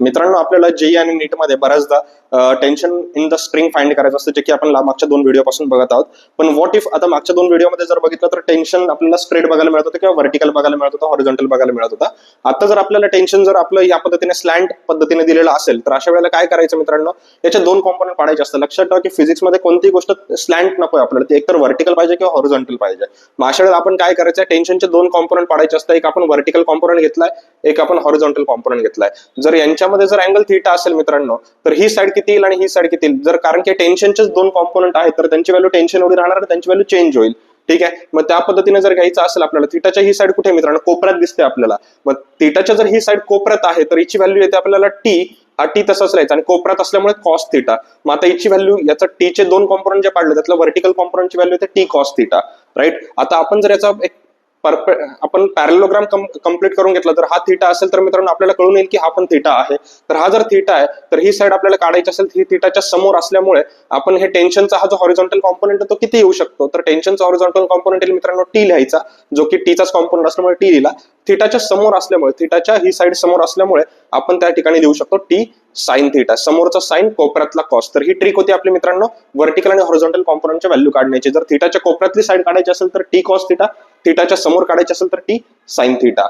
मित्रांनो, आपल्याला जेई आणि नीट मध्ये बऱ्याचदा tension in the string find करायचं असतं, जे की आपण मागच्या 2 व्हिडिओपासून बघत आहोत. पण व्हॉट इफ आता मागच्या 2 व्हिडिओमध्ये जर बघितलं तर टेन्शन आपल्याला स्ट्रेट बघायला मिळत होतं किंवा व्हर्टिकल बघायला मिळत होतं, हॉरिझॉन्टल बघायला मिळत होता. आता जर आपल्याला टेन्शन जर आपलं या पद्धतीने स्लॅन्ट पद्धतीने दिलेलं असेल तर अशा वेळेला काय करायचं मित्रांनो, याचे 2 कॉम्पोनंट पाडायचे असतात. लक्षात ठेवा की फिजिक्समध्ये कोणतीही गोष्ट स्लॅन्ट नको आपल्याला, ते एकतर व्हर्टिकल पाहिजे किंवा हॉरिझॉन्टल पाहिजे. मग अशा वेळेला आपण काय करायचं, टेन्शनचे 2 कॉम्पोनंट पाडायचे असतात. एक आपण व्हर्टिकल कॉम्पोनंट घेतलाय, एक आपण हॉरिझॉन्टल कॉम्पोनंट घेतलाय. जर यांच्यामध्ये जर अँगल थीटा असेल मित्रांनो, तर ही साइड किती येईल आणि ही साइड किती येईल, जर कारण की टेन्शनचेच 2 कॉम्पोनंट आहेत तर त्यांची व्हॅल्यू टेन्शन एवढी राहणार, त्यांची व्हॅल्यू चेंज होईल. ठीक आहे. मग त्या पद्धतीने जर घ्यायचं असेल आपल्याला, थीटाच्या ही साइड कुठे मित्रांनो, कोपऱ्यात दिसते आपल्याला. मग थीटाच्या जर ही साइड कोपऱ्यात आहे तर हिची व्हॅल्यू येते आपल्याला टी. हा टी तसाच राहायचा आणि कोपऱ्यात असल्यामुळे कॉस थीटा. मग आता हिची व्हॅल्यू, याचा टीचे 2 कॉम्पोनंट जे पाडले त्यातलं व्हर्टिकल कॉम्पोनंटची व्हॅल्यू येते टी कॉस थीटा. राईट. आता आपण जर याचा एक आपण पॅरेललोग्राम कंप्लीट करून घेतला तर हा थीटा असेल तर मित्रांनो आपल्याला कळून येईल की हा पण थीटा आहे. तर हा जर थीटा आहे तर ही साइड आपल्याला काढायची असेल, ही थीटाच्या समोर असल्यामुळे आपण हे टेन्शनचा हा जो हॉरिझॉन्टल कॉम्पोनंट आहे तो किती येऊ शकतो, तर टेन्शनचा हॉरिझॉन्टल कॉम्पोनंट येईल मित्रांनो टी लिहायचा, जो की टीचाच कॉम्पोनंट असल्यामुळे टी लिहिला. थीटाच्या समोर असल्यामुळे, थीटाच्या ही साइड समोर असल्यामुळे आपण त्या ठिकाणी देऊ शकतो टी साइन थीटा. समोरचा साइन, कोपऱ्यातला कॉस. तर ही ट्रिक होती आपली मित्रांनो व्हर्टिकल आणि हॉरिझॉन्टल कॉम्पोनंटच्या व्हॅल्यू काढण्याची. जर थीटाच्या कोपऱ्यातली साइड काढायची असेल तर टी कॉस थीटा, थीटाच्या समोर काढायची असेल तर टी साइन थीटा.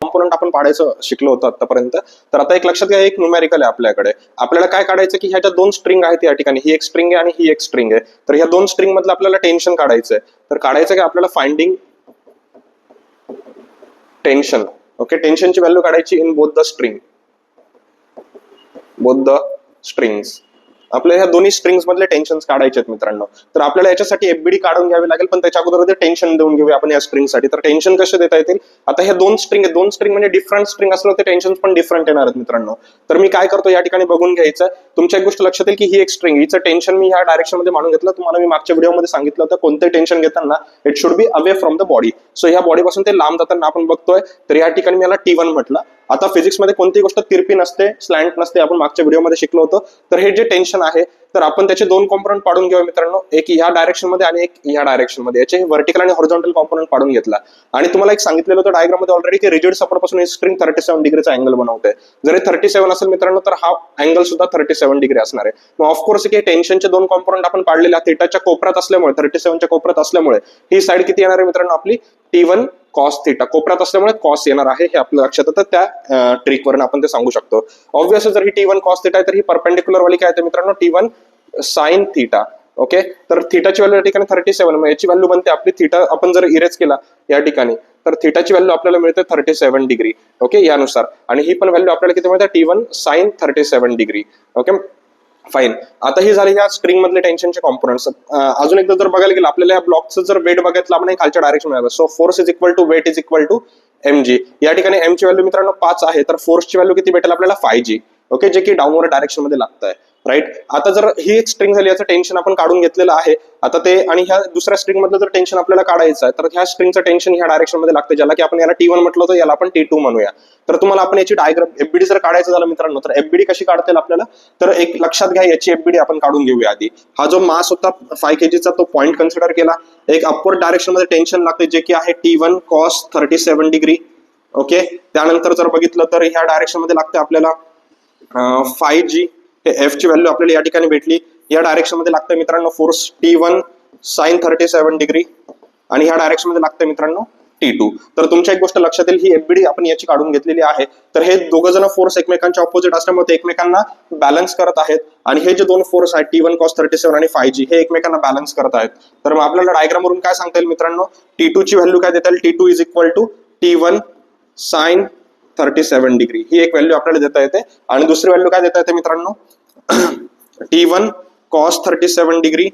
कॉम्पोनंट आपण पाडायचं शिकलो होतो आतापर्यंत. तर आता एक लक्षात घ्या, एक न्यूमेरिकल आहे आपल्याकडे. आपल्याला काय काढायचं की ह्याच्या 2 स्ट्रिंग आहेत या ठिकाणी, ही एक स्ट्रिंग आहे आणि ही एक स्ट्रिंग आहे. तर ह्या 2 स्ट्रिंग मधलं आपल्याला टेन्शन काढायचंय. तर काढायचं की आपल्याला फाइंडिंग टेन्शन. ओके, टेन्शनची व्हॅल्यू काढायची इन बोथ द स्ट्रिंग्स. आपल्या ह्या दोन्ही स्ट्रिंग्स मधले टेन्शन काढायचे आहेत मित्रांनो. तर आपल्याला याच्यासाठी एफबीडी काढून घ्यावी लागेल, पण त्याच्या अगोदर टेन्शन देऊन घेऊया आपण या स्ट्रिंगसाठी. तर टेन्शन कसे देता येतील, आता हे 2 स्ट्रिंग म्हणजे डिफरंट स्ट्रिंग असलं तर टेन्शन पण डिफरंट येणार आहेत मित्रांनो. तर मी काय करतो, या ठिकाणी बघून घ्यायचं. तुमच्या एक गोष्ट लक्षात येईल की ही एक स्ट्रिंग, हिचं टेन्शन मी ह्या डायरेक्शन मध्ये मानून घेतलं. तुम्हाला मी मागच्या व्हिडिओमध्ये सांगितलं होतं कोणते टेन्शन घेताना it should be away from the body. So ह्या बॉडीपासून ते लांब जाताना आपण बघतोय. तर या ठिकाणी मी याला T1 म्हटलं. आता फिजिक्समध्ये कोणती गोष्ट तिरपी नसते, स्लॅन्ट नसते, आपण मागच्या व्हिडिओमध्ये शिकलो होतो. तर हे जे टेन्शन आहे तर आपण त्याचे 2 कॉम्पोनंट पाडून घेऊया मित्रांनो, एक ह्या डायरेक्शन मध्ये आणि एक ह्या डायरेक्शन मध्ये. याचे व्हर्टिकल आणि हॉरिझॉन्टल कॉम्पोनंट पाडून घेतला. आणि तुम्हाला एक सांगितलेलं होतं डायग्राम मध्ये ऑलरेडी की रिजिड सपोर्ट पासून ही स्ट्रिंग 37 डिग्रीचा अँगल बनवते. जर हे 37 असेल मित्रांनो तर हा अँगल सुद्धा 37 डिग्री असणार आहे. मग ऑफकोर्स की टेन्शनचे 2 कॉम्पोनंट आपण पाडलेले थीटाच्या कोपऱ्यात असल्यामुळे, 37च्या कोपऱ्यात असल्यामुळे ही साइड किती येणार आहे मित्रांनो आपली T1 कॉस थीटा. कोपऱ्यात असल्यामुळे कॉस येणार आहे, हे आपल्या लक्षात येतं. त्या ट्रिकवरून आपण ते सांगू शकतो. ऑब्व्हियसली जर ही T1 कॉस थीटा आहे तर ही परपेंडिक्युलर वाली काय आहे मित्रांनो, T1 साइन थीटा. ओके, तर थीटाची व्हॅल्यू या ठिकाणी 37. मग याची व्हॅल्यू बनते आपली, थीटा आपण जर इरेज केला या ठिकाणी तर थीटाची व्हॅल्यू आपल्याला मिळते 37 डिग्री. ओके, यानुसार. आणि ही पण व्हॅल्यू आपल्याला किती मिळते, T1 sine 37 degree. Okay, fine. आता ही झाली ह्या स्ट्रिंग मधले टेन्शनचे कॉम्पोनंट्स. अजून एकदा जर बघायला गेलं, आपल्याला या ब्लॉकचं जर वेट बघितलं आपण खालच्या डायरेक्शन मध्ये, so force is equal to weight is equal to mg. या ठिकाणी m ची व्हॅल्यू मित्रांनो 5 आहे, तर फोर्सची व्हॅल्यू किती भेटेल आपल्याला 5g. ओके, जे की डाऊनवर्ड डायरेक्शन मध्ये लागतंय. राईट. आता जर ही एक स्ट्रिंग झाली, याचं टेन्शन आपण काढून घेतलेलं आहे. आता ते आणि ह्या दुसऱ्या स्ट्रिंग मधलं जर टेन्शन आपल्याला काढायचं आहे तर ह्या स्ट्रिंगचं टेन्शन ह्या डायरेक्शन मध्ये लागतं, ज्याला की आपण याला T1 म्हटलं होतं, याला आपण T2 म्हणूया. तर तुम्हाला आपण याची डायग्राम एफबीडी जर काढायचं झालं मित्रांनो तर एफबीडी कशी काढता येईल आपल्याला, तर एक लक्षात घ्या, याची एफबीडी आपण काढून घेऊया आधी. हा जो मास होता 5 kg तो पॉइंट कन्सिडर केला. एक अपवर्ड डायरेक्शन मध्ये टेन्शन लागते, जे की आहे T1 कॉस 37 डिग्री. ओके, त्यानंतर जर बघितलं तर ह्या डायरेक्शन मध्ये लागते आपल्याला 5g. हे एफ ची व्हॅल्यू आपल्याला या ठिकाणी भेटली. या डायरेक्शन मध्ये लागतं मित्रांनो फोर्स T1 साइन 37 डिग्री आणि ह्या डायरेक्शन मध्ये लागतं मित्रांनो T2. तर तुमच्या एक गोष्ट लक्षात येईल, ही एफबीडी आपण याची काढून घेतलेली आहे. तर हे दोघं जण फोर्स एकमेकांच्या ऑपोजिट असल्यामुळे ते एकमेकांना बॅलन्स करत आहेत. आणि हे जे 2 फोर्स आहेत T1 cos 37 आणि 5g हे एकमेकांना बॅलन्स करत आहेत. तर मग आपल्याला डायग्राम वरून काय सांगता येईल मित्रांनो, T2 ची व्हॅल्यू काय देता येईल, T2 is equal to T1 sine 37 degree. ही एक व्हॅल्यू आपल्याला देता येते. आणि दुसरी व्हॅल्यू काय देता येते मित्रांनो, T1 cos 37 degree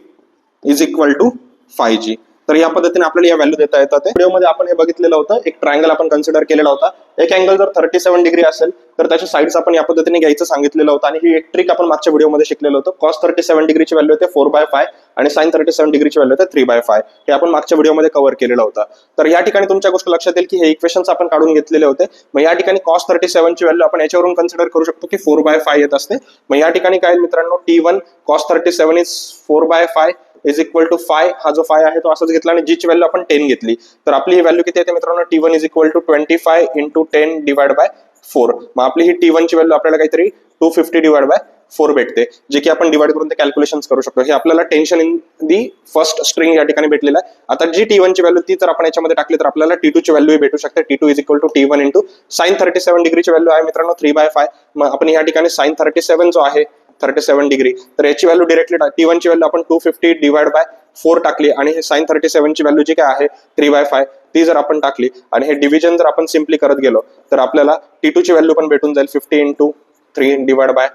is equal to 5g. तर या पद्धतीने आपल्याला या व्हॅल्यू देता येतात. व्हिडिओमध्ये आपण हे बघितलेलं होतं, एक ट्रायंगल आपण कन्सिडर केलेला होता. एक अँगल जर 37 डिग्री असेल तर त्याच्या साइड्स आपण या पद्धतीने घ्यायचं सांगितलेलं होतं. आणि ही एक ट्रिक आपण मागच्या व्हिडिओमध्ये शिकलेलं होतं. cos 37 डिग्रीची व्हॅल्यू होते 4/5 आणि sin 37 डिग्रीची व्हॅल्यू होते 3/5. हे आपण मागच्या व्हिडिओमध्ये कव्हर केलेलं होतं. तर या ठिकाणी तुमच्या गोष्ट लक्षात येईल की हे इक्वेशन्स आपण काढून घेतलेले होते. मग या ठिकाणी cos 37 ची व्हॅल्यू आपण याच्यावरून कन्सिडर करू शकतो की 4/5 येत असते. मग या ठिकाणी काय मित्रांनो, T1 cos 37 is 4/5 is equal to 5. हा जो 5 आहे तो असाच घेतला आणि जी ची व्हॅल्यू आपण 10 घेतली. तर आपली ही व्हॅल्यू किती येते मित्रांनो, T1 is equal to 25 into 10 divide by 4. मग आपली ही T1 ची व्हॅल्यू आपल्याला काहीतरी 250 डिवाइड बाय 4 भेटते, जे की आपण डिवाइड करून ते कॅल्क्युलेशन करू शकतो. हे आपल्याला tension in the first string या ठिकाणी भेटलेलं आहे. आता जी T1 ची व्हॅल्यू ती तर आपण याच्यामध्ये टाकली तर आपल्याला T2 ची व्हॅल्यू भेटू शकते. T2 is equal to T1 into sine 37 डिग्रीची व्हॅल्यू आहे मित्रांनो 3/5. मग आपण या ठिकाणी साइन 37 जो आहे 37 डिग्री, तर याची व्हॅल्यू डिरेक्टली T1 ची व्हॅल्यू आपण 250 डिवाइड बाय 4 टाकली आणि हे साइन 37 ची व्हॅल्यू जी काय आहे 3/5 ती जर आपण टाकली आणि हे डिव्हिजन जर आपण सिम्पली करत गेलो तर आपल्याला T2 ची व्हॅल्यू पण भेटून जाईल 50 इंटू 3 डिवाइड बाय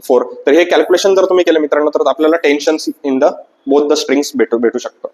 4. तर हे कॅल्क्युलेशन जर तुम्ही केलं मित्रांनो तर आपल्याला tension in the both the strings भेटू शकतं.